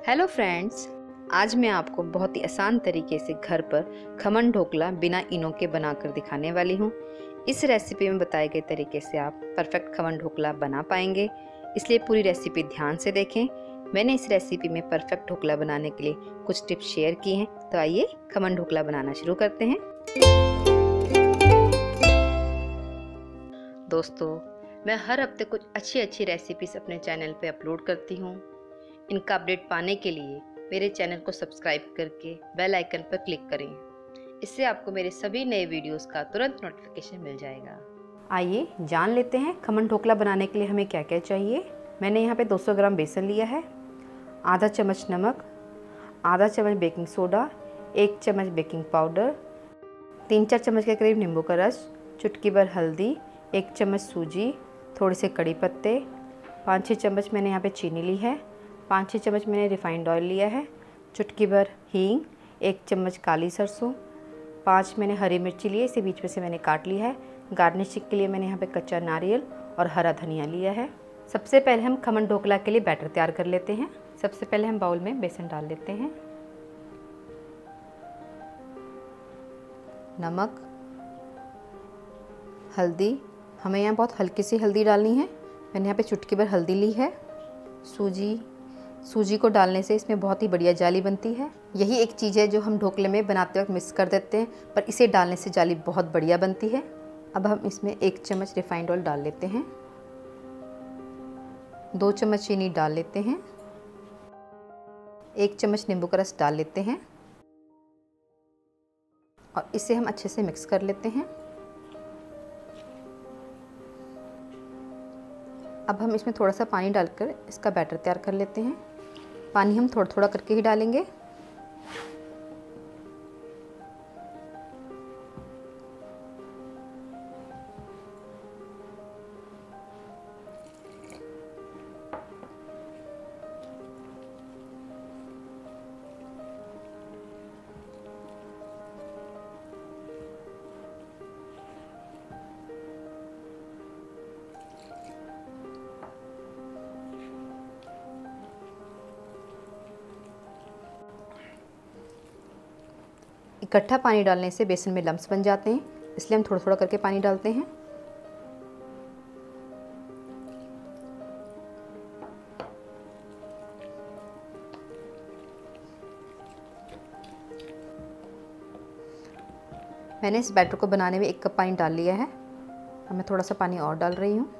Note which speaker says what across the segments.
Speaker 1: Hello friends, आज मैं आपको बहुत ही आसान तरीके से घर पर खमन ढोकला बिना इनो के बनाकर दिखाने वाली हूँ। इस रेसिपी में बताए गए तरीके से आप परफेक्ट खमन ढोकला बना पाएंगे, इसलिए पूरी रेसिपी ध्यान से देखें। मैंने इस रेसिपी में परफेक्ट ढोकला बनाने के लिए कुछ टिप्स शेयर की हैं, तो आइए खमन ढोकला बनाना शुरू करते हैं। दोस्तों, मैं हर हफ्ते कुछ अच्छी रेसिपीज अपने चैनल पे अपलोड करती हूँ। इनका अपडेट पाने के लिए मेरे चैनल को सब्सक्राइब करके बेल आइकन पर क्लिक करें। इससे आपको मेरे सभी नए वीडियोस का तुरंत नोटिफिकेशन मिल जाएगा। आइए जान लेते हैं खमन ढोकला बनाने के लिए हमें क्या क्या चाहिए। मैंने यहाँ पे 200 ग्राम बेसन लिया है, आधा चम्मच नमक, आधा चम्मच बेकिंग सोडा, 1 चम्मच बेकिंग पाउडर, 3-4 चम्मच के करीब नींबू का रस, चुटकी भर हल्दी, 1 चम्मच सूजी, थोड़े से कड़ी पत्ते, 5-6 चम्मच मैंने यहाँ पे चीनी ली है, 5-6 चम्मच मैंने रिफाइंड ऑयल लिया है, चुटकी भर हींग, 1 चम्मच काली सरसों, 5 मैंने हरी मिर्ची लिए, इसे बीच में से मैंने काट लिया है। गार्निशिंग के लिए मैंने यहाँ पे कच्चा नारियल और हरा धनिया लिया है। सबसे पहले हम खमन ढोकला के लिए बैटर तैयार कर लेते हैं। सबसे पहले हम बाउल में बेसन डाल लेते हैं, नमक, हल्दी, हमें यहाँ बहुत हल्की सी हल्दी डालनी है, मैंने यहाँ पे चुटकी भर हल्दी ली है, सूजी को डालने से इसमें बहुत ही बढ़िया जाली बनती है। यही एक चीज़ है जो हम ढोकले में बनाते वक्त मिक्स कर देते हैं, पर इसे डालने से जाली बहुत बढ़िया बनती है। अब हम इसमें 1 चम्मच रिफाइंड ऑयल डाल लेते हैं, 2 चम्मच चीनी डाल लेते हैं, 1 चम्मच नींबू का रस डाल लेते हैं और इसे हम अच्छे से मिक्स कर लेते हैं। अब हम इसमें थोड़ा सा पानी डालकर इसका बैटर तैयार कर लेते हैं। पानी हम थोड़ा थोड़ा करके ही डालेंगे। इकट्ठा पानी डालने से बेसन में लम्स बन जाते हैं, इसलिए हम थोड़ा थोड़ा करके पानी डालते हैं। मैंने इस बैटर को बनाने में 1 कप पानी डाल लिया है, अब मैं थोड़ा सा पानी और डाल रही हूँ।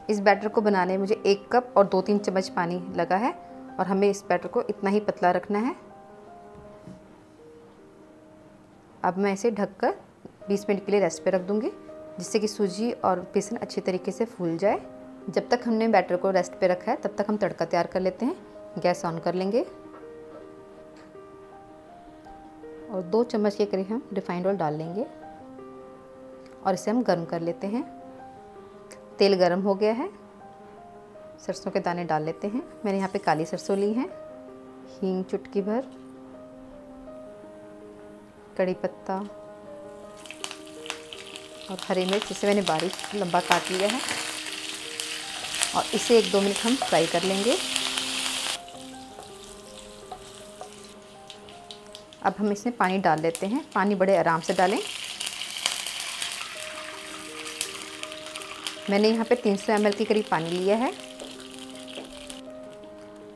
Speaker 1: इस बैटर को बनाने में मुझे 1 कप और 2-3 चम्मच पानी लगा है और हमें इस बैटर को इतना ही पतला रखना है। अब मैं इसे ढककर 20 मिनट के लिए रेस्ट पे रख दूंगी, जिससे कि सूजी और बेसन अच्छी तरीके से फूल जाए। जब तक हमने बैटर को रेस्ट पे रखा है तब तक हम तड़का तैयार कर लेते हैं। गैस ऑन कर लेंगे और 2 चम्मच के करीब हम रिफाइंड ऑयल डाल लेंगे और इसे हम गर्म कर लेते हैं। तेल गरम हो गया है, सरसों के दाने डाल लेते हैं। मैंने यहाँ पे काली सरसों ली है, हींग चुटकी भर, कड़ी पत्ता और हरी मिर्च, जिसे मैंने बारीक लंबा काट लिया है और इसे 1-2 मिनट हम फ्राई कर लेंगे। अब हम इसमें पानी डाल लेते हैं, पानी बड़े आराम से डालें। मैंने यहाँ पे 300 ml के करीब पानी लिया है।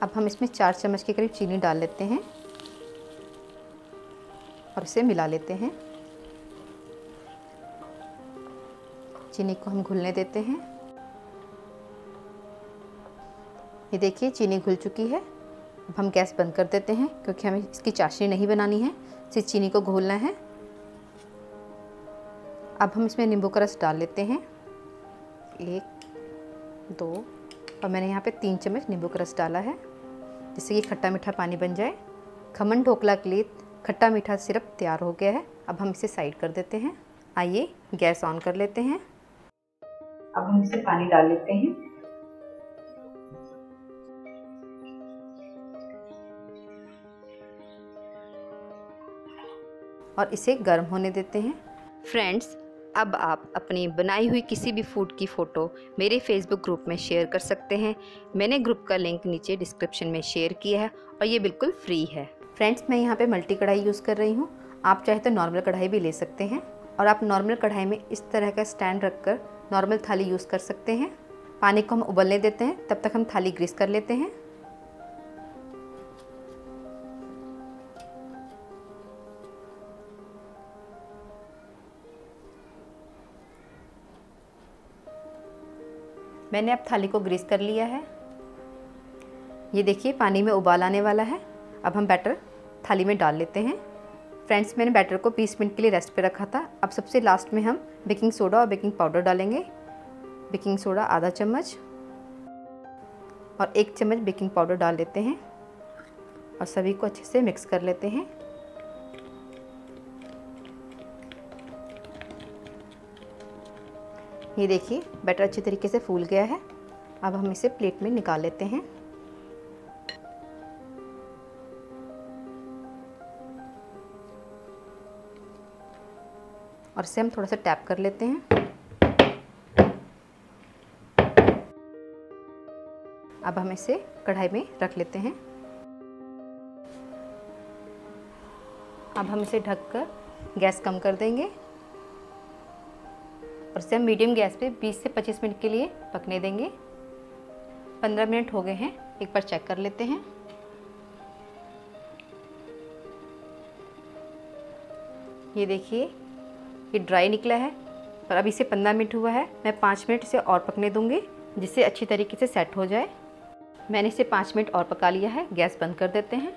Speaker 1: अब हम इसमें 4 चम्मच के करीब चीनी डाल लेते हैं और इसे मिला लेते हैं। चीनी को हम घुलने देते हैं। ये देखिए चीनी घुल चुकी है। अब हम गैस बंद कर देते हैं, क्योंकि हमें इसकी चाशनी नहीं बनानी है, सिर्फ चीनी को घोलना है। अब हम इसमें नींबू का रस डाल लेते हैं, 1, 2 और मैंने यहाँ पे 3 चम्मच नींबू का रस डाला है, जिससे कि खट्टा मीठा पानी बन जाए। खमन ढोकला के लिए खट्टा मीठा सिरप तैयार हो गया है। अब हम इसे साइड कर देते हैं। आइए गैस ऑन कर लेते हैं। अब हम इसे पानी डाल लेते हैं। और इसे गर्म होने देते हैं। फ्रेंड्स, अब आप अपनी बनाई हुई किसी भी फूड की फ़ोटो मेरे फेसबुक ग्रुप में शेयर कर सकते हैं। मैंने ग्रुप का लिंक नीचे डिस्क्रिप्शन में शेयर किया है और ये बिल्कुल फ्री है। फ्रेंड्स, मैं यहाँ पे मल्टी कढ़ाई यूज़ कर रही हूँ। आप चाहे तो नॉर्मल कढ़ाई भी ले सकते हैं और आप नॉर्मल कढ़ाई में इस तरह का स्टैंड रखकर नॉर्मल थाली यूज़ कर सकते हैं। पानी को हम उबलने देते हैं, तब तक हम थाली ग्रीस कर लेते हैं। मैंने अब थाली को ग्रीस कर लिया है। ये देखिए पानी में उबाल आने वाला है। अब हम बैटर थाली में डाल लेते हैं। फ्रेंड्स, मैंने बैटर को 20 मिनट के लिए रेस्ट पे रखा था। अब सबसे लास्ट में हम बेकिंग सोडा और बेकिंग पाउडर डालेंगे। बेकिंग सोडा आधा चम्मच और 1 चम्मच बेकिंग पाउडर डाल देते हैं और सभी को अच्छे से मिक्स कर लेते हैं। ये देखिए बैटर अच्छी तरीके से फूल गया है। अब हम इसे प्लेट में निकाल लेते हैं। और इसे हम थोड़ा सा टैप कर लेते हैं। अब हम इसे कढ़ाई में रख लेते हैं। अब हम इसे ढककर गैस कम कर देंगे और इसे हम मीडियम गैस पे 20 से 25 मिनट के लिए पकने देंगे। 15 मिनट हो गए हैं, एक बार चेक कर लेते हैं। ये देखिए ये ड्राई निकला है, पर अब इसे 15 मिनट हुआ है। मैं 5 मिनट इसे और पकने दूंगी जिससे अच्छी तरीके से सेट हो जाए। मैंने इसे 5 मिनट और पका लिया है। गैस बंद कर देते हैं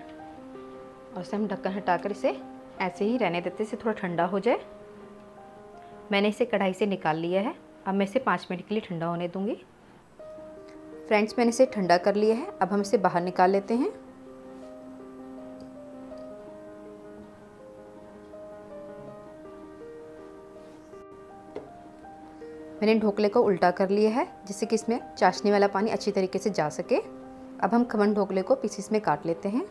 Speaker 1: और इसे हम ढक्कन हटाकर इसे ऐसे ही रहने देते हैं, इसे थोड़ा ठंडा हो जाए। मैंने इसे कढ़ाई से निकाल लिया है। अब मैं इसे 5 मिनट के लिए ठंडा होने दूंगी। फ्रेंड्स, मैंने इसे ठंडा कर लिया है। अब हम इसे बाहर निकाल लेते हैं। मैंने ढोकले को उल्टा कर लिया है जिससे कि इसमें चाशनी वाला पानी अच्छी तरीके से जा सके। अब हम खमन ढोकले को पीसेस में काट लेते हैं।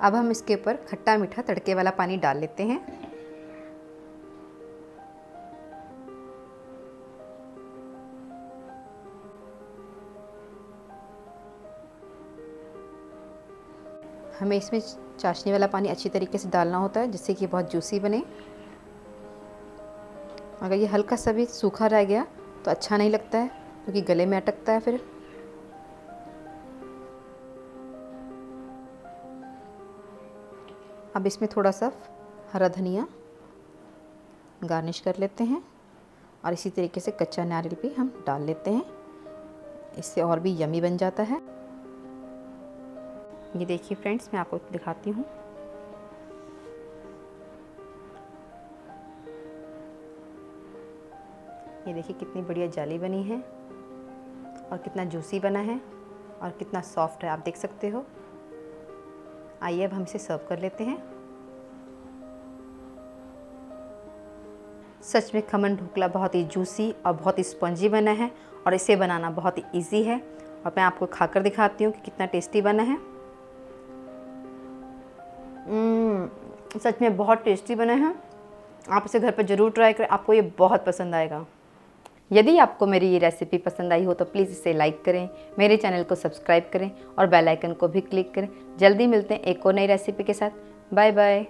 Speaker 1: अब हम इसके ऊपर खट्टा मीठा तड़के वाला पानी डाल लेते हैं। हमें इसमें चाशनी वाला पानी अच्छी तरीके से डालना होता है जिससे कि बहुत जूसी बने। अगर ये हल्का सा भी सूखा रह गया तो अच्छा नहीं लगता है क्योंकि गले में अटकता है फिर। अब इसमें थोड़ा सा हरा धनिया गार्निश कर लेते हैं और इसी तरीके से कच्चा नारियल भी हम डाल लेते हैं। इससे और भी यमी बन जाता है। ये देखिए फ्रेंड्स, मैं आपको दिखाती हूँ। ये देखिए कितनी बढ़िया जाली बनी है और कितना जूसी बना है और कितना सॉफ्ट है, आप देख सकते हो। आइए अब हम इसे सर्व कर लेते हैं। सच में खमन ढोकला बहुत ही जूसी और बहुत ही स्पंजी बना है और इसे बनाना बहुत ही इजी है और मैं आपको खाकर दिखाती हूँ कि कितना टेस्टी बना है। सच में बहुत टेस्टी बना है। आप इसे घर पर ज़रूर ट्राई करें, आपको ये बहुत पसंद आएगा। यदि आपको मेरी ये रेसिपी पसंद आई हो तो प्लीज़ इसे लाइक करें, मेरे चैनल को सब्सक्राइब करें और बेल आइकन को भी क्लिक करें। जल्दी मिलते हैं एक और नई रेसिपी के साथ। Bye bye.